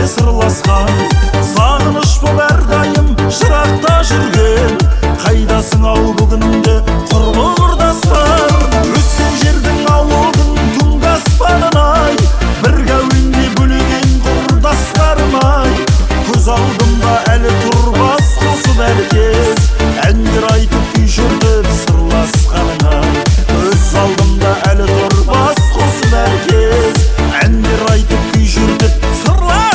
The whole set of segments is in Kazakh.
сырласқан, сағыныш боп әрдайым жырақта жүрген. Қайдасың ау бүгінде құрбы құрдастар? Өскен жердің ауылдың түнгі аспанын-ай, бірге әуенге бөлеген құрдастарым-ай. Көз алдымда әлі тұрбас қосып әркез, әндер айтып күй жүрдіп сырласқаның-ай. Көз алдымда әлі тұрбас қосып әркез, әндер айтып күй жүрдіп сырласқаның-ай.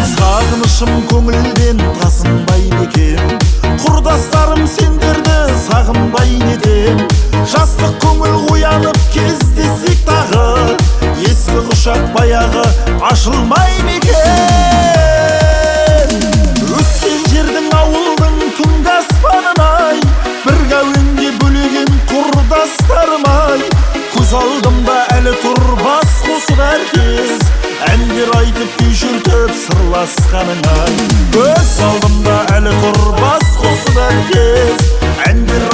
Сағынышым көңілден тасынбай некен, құрдастарым сендерді сағынбай неден. Жастық көңіл оянып кездесек тағы, ескі құшақ баяғы ашылмай мекен. Өскен жердің ауылдың түнгі аспанын-ай, бірге әуенге бөлеген құрдастарым-ай. Көз алдымда әлі тұрбас қосып әркез, әндер айтып күй жүртіп сырласқаның-ай. Көз алдымда әлі тұрбас қосып әркез, әндер